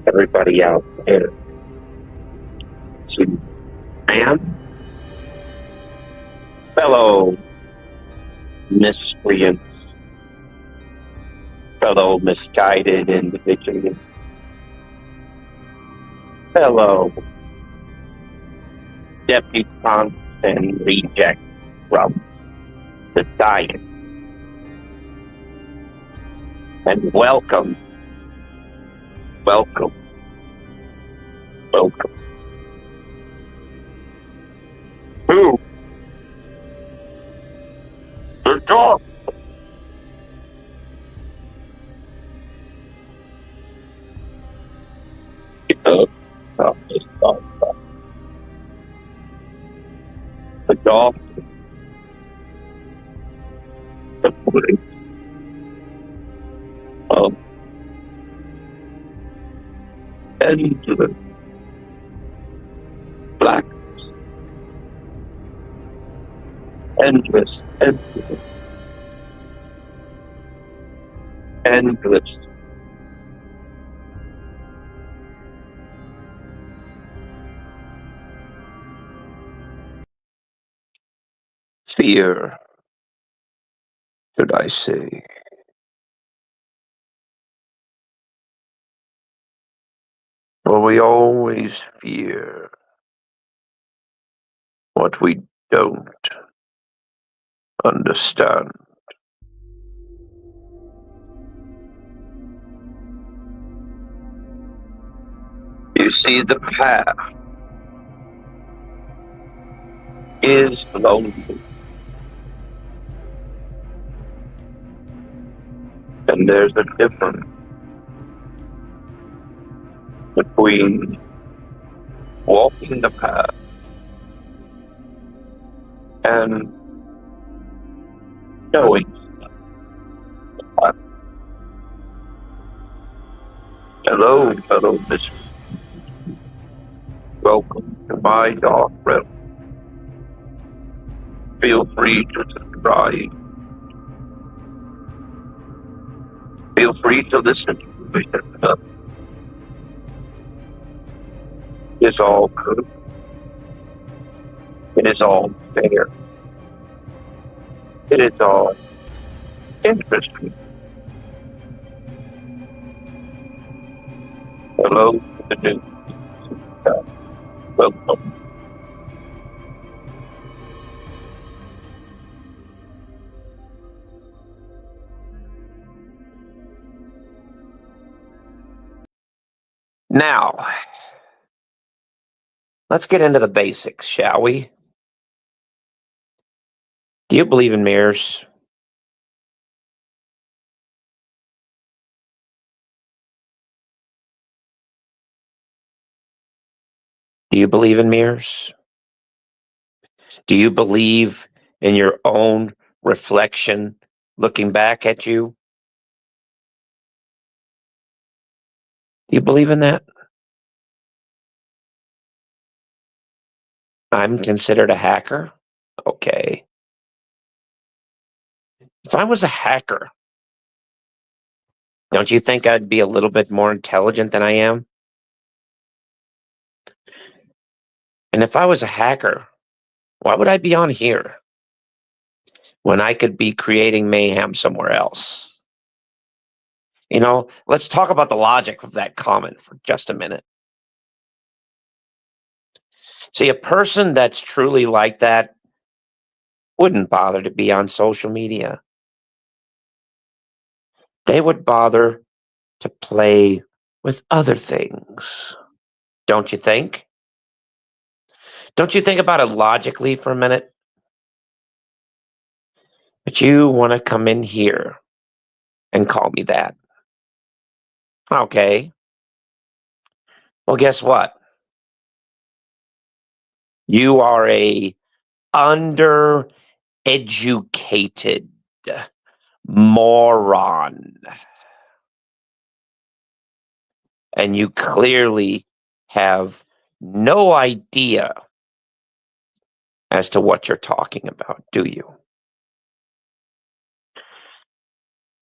everybody out there to man, fellow miscreants, fellow misguided individuals, fellow debutantes and rejects from society. And welcome, welcome, welcome to the talk. The dog, the place of endless blackness, endless fear, should I say. For we always fear what we don't understand. You see, the path is lonely, and there's a difference between walking the path and knowing the path. Hello, fellow listeners. Welcome to my dark realm. Feel free to subscribe. Feel free to listen to me. It is all good. It is all fair. It is all interesting. Hello to the new. Welcome. Now, let's get into the basics, shall we? Do you believe in mirrors? Do you believe in mirrors? Do you believe in your own reflection looking back at you? Do you believe in that? I'm considered a hacker? Okay. If I was a hacker, don't you think I'd be a little bit more intelligent than I am? And if I was a hacker, why would I be on here when I could be creating mayhem somewhere else? You know, let's talk about the logic of that comment for just a minute. See, a person that's truly like that wouldn't bother to be on social media. They would bother to play with other things. Don't you think? Don't you think about it logically for a minute? But you want to come in here and call me that. Okay. Well, guess what? You are a undereducated moron. And you clearly have no idea as to what you're talking about, do you?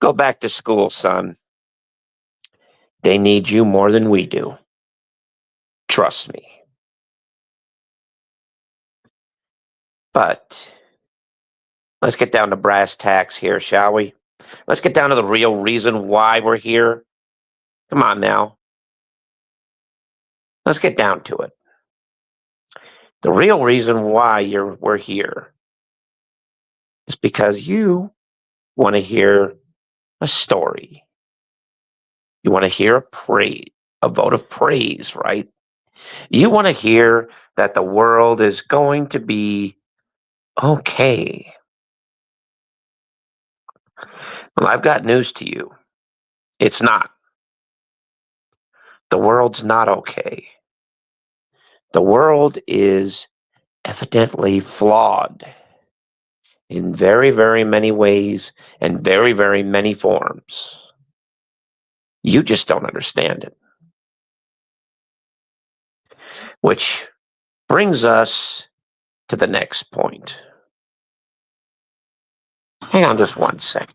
Go back to school, son. They need you more than we do. Trust me. But let's get down to brass tacks here, shall we? Let's get down to the real reason why we're here. Come on now. Let's get down to it. The real reason why we're here is because you want to hear a story. You want to hear a vote of praise, right? You want to hear that the world is going to be okay. Well, I've got news to you. It's not. The world's not okay. The world is evidently flawed in very, very many ways and very, very many forms. You just don't understand it. Which brings us to the next point. Hang on just 1 second.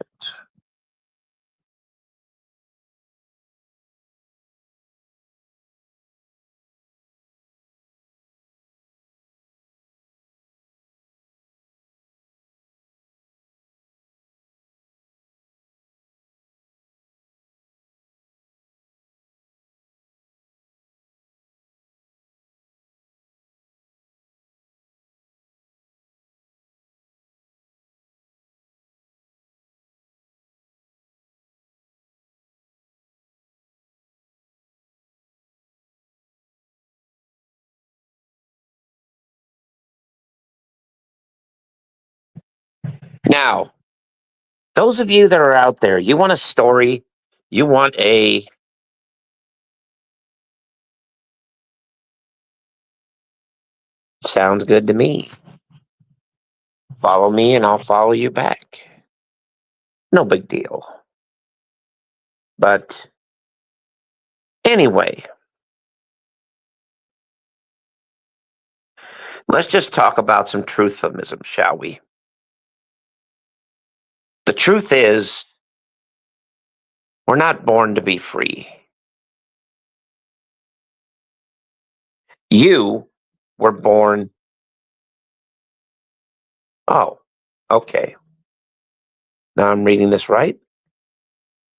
Now, those of you that are out there, you want a story, you want a sounds good to me. Follow me and I'll follow you back. No big deal. But anyway, let's just talk about some truthfulness, shall we? The truth is, we're not born to be free. You were born. Oh, okay. Now I'm reading this right.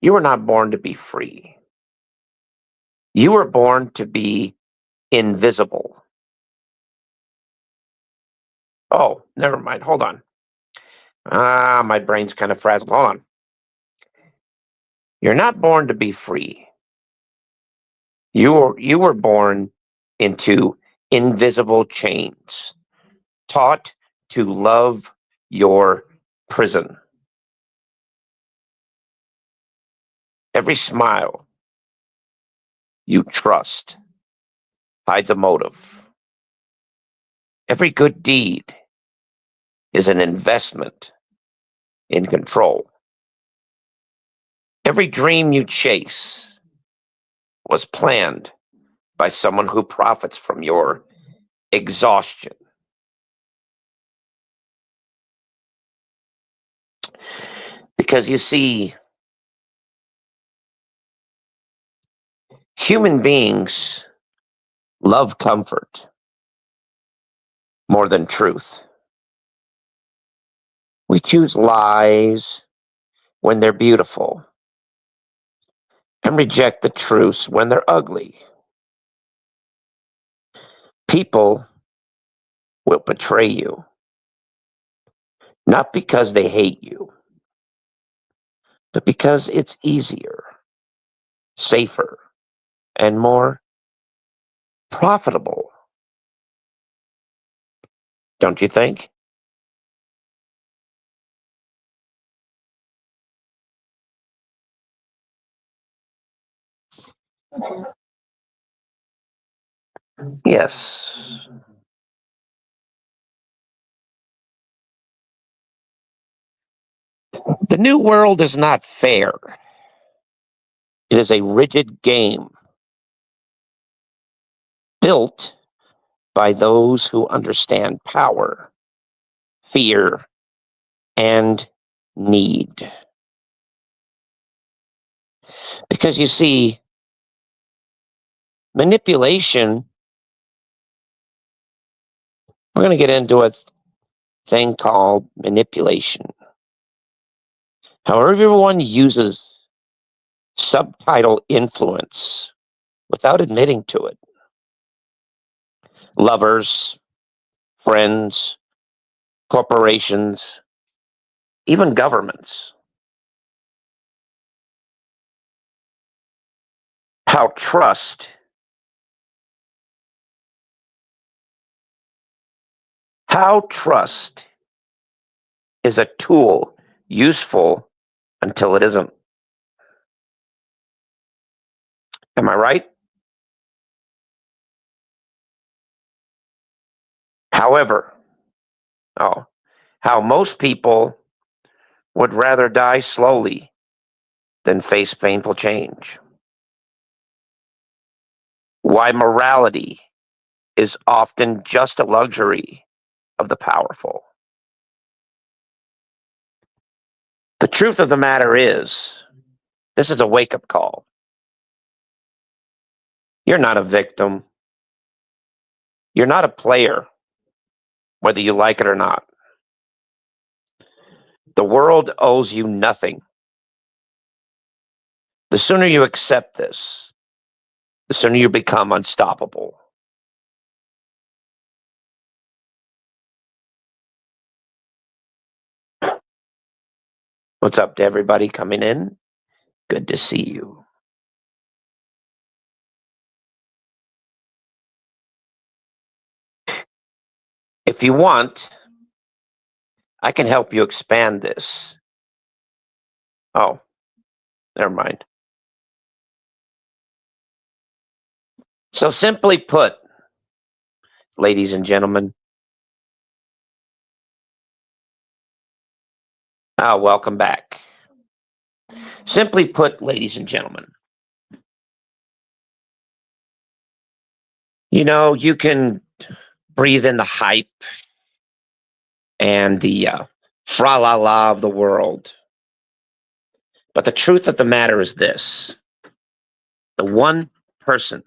You were not born to be free. You were born to be invisible. Oh, never mind. Hold on. My brain's kind of frazzled. Hold on. You're not born to be free. You were born into invisible chains, taught to love your prison. Every smile you trust hides a motive. Every good deed is an investment in control. Every dream you chase was planned by someone who profits from your exhaustion. Because you see, human beings love comfort more than truth. We choose lies when they're beautiful and reject the truths when they're ugly. People will betray you, not because they hate you, but because it's easier, safer, and more profitable. Don't you think? Yes. The new world is not fair. It is a rigid game built by those who understand power, fear, and need. Because you see, Manipulation, we're going to get into a thing called manipulation. How everyone uses subtitle influence without admitting to it. Lovers, friends, corporations, even governments. How trust is a tool useful until it isn't. Am I right? However, how most people would rather die slowly than face painful change. Why morality is often just a luxury of the powerful. The truth of the matter is, this is a wake-up call. You're not a victim. You're not a player, whether you like it or not. The world owes you nothing. The sooner you accept this, the sooner you become unstoppable. What's up to everybody coming in? Good to see you. If you want, I can help you expand this. Oh, never mind. So simply put, ladies and gentlemen, welcome back. Simply put, ladies and gentlemen, you can breathe in the hype and the fra-la-la of the world. But the truth of the matter is this. The one person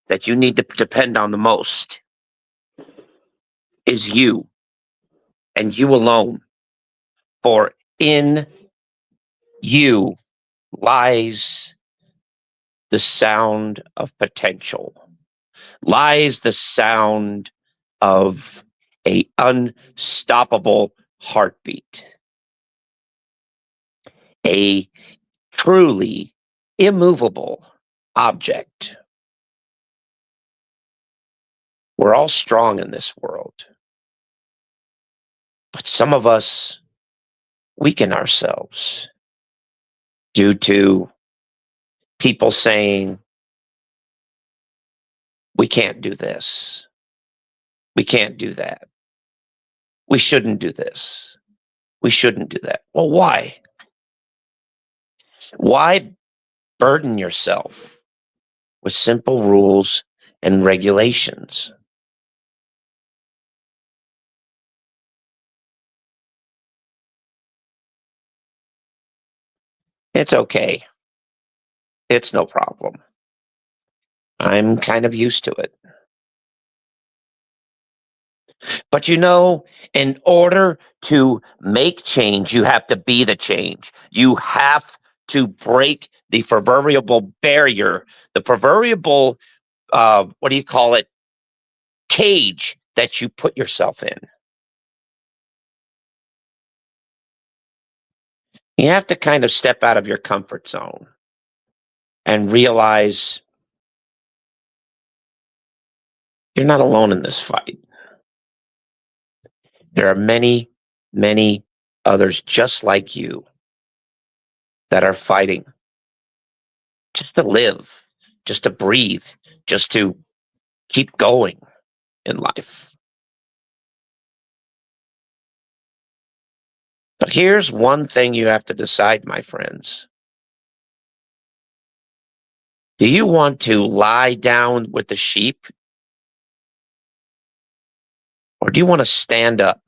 that you need to depend on the most is you, and you alone. For in you lies the sound of potential, lies the sound of a unstoppable heartbeat, a truly immovable object. We're all strong in this world, but some of us weaken ourselves due to people saying, we can't do this. We can't do that. We shouldn't do this. We shouldn't do that. Well, why? Why burden yourself with simple rules and regulations? It's okay. It's no problem. I'm kind of used to it. But in order to make change, you have to be the change. You have to break the proverbial barrier, the proverbial, what do you call it, cage that you put yourself in. You have to kind of step out of your comfort zone and realize you're not alone in this fight. There are many, many others just like you that are fighting just to live, just to breathe, just to keep going in life. But here's one thing you have to decide, my friends. Do you want to lie down with the sheep? Or do you want to stand up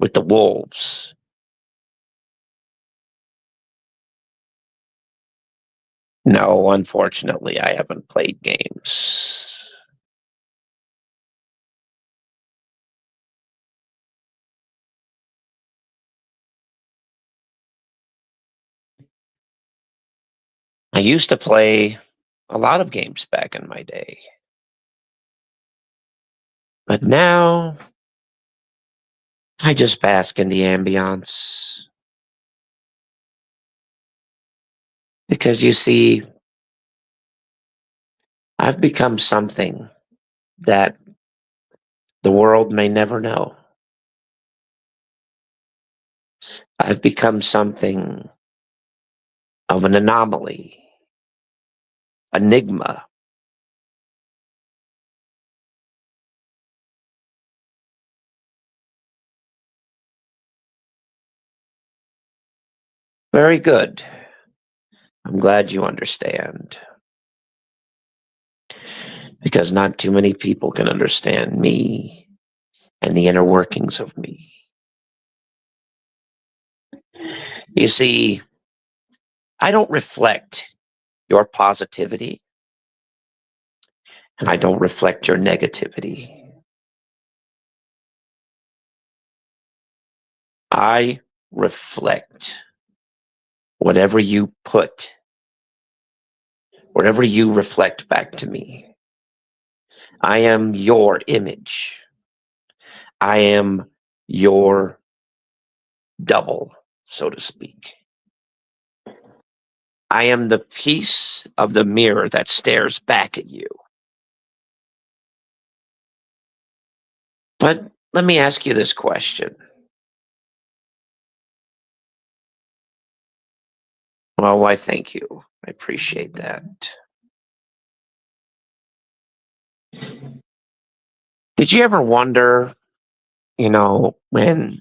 with the wolves? No, unfortunately, I haven't played games. I used to play a lot of games back in my day, but now I just bask in the ambiance. Because you see, I've become something that the world may never know. I've become something of an anomaly, enigma. Very good. I'm glad you understand. Because not too many people can understand me and the inner workings of me. You see, I don't reflect your positivity and I don't reflect your negativity. I reflect whatever you put, whatever you reflect back to me. I am your image. I am your double, so to speak. I am the piece of the mirror that stares back at you. But let me ask you this question. Well, why, thank you. I appreciate that. Did you ever wonder, when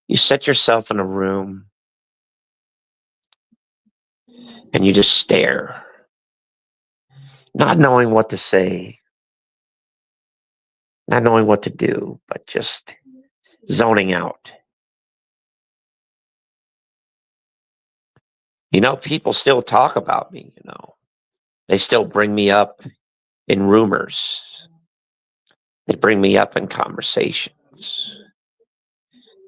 you set yourself in a room and you just stare, not knowing what to say, not knowing what to do, but just zoning out? People still talk about me. They still bring me up in rumors. They bring me up in conversations.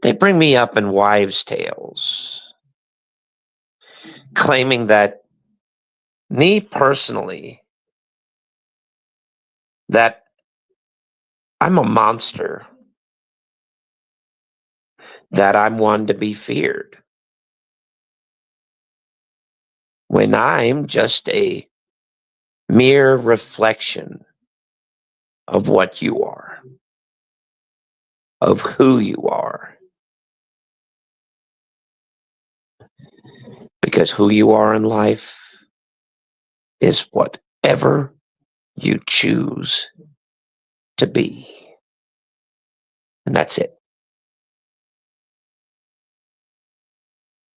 They bring me up in wives' tales, claiming that me personally, that I'm a monster, that I'm one to be feared, when I'm just a mere reflection of what you are, of who you are. Because who you are in life is whatever you choose to be. And that's it.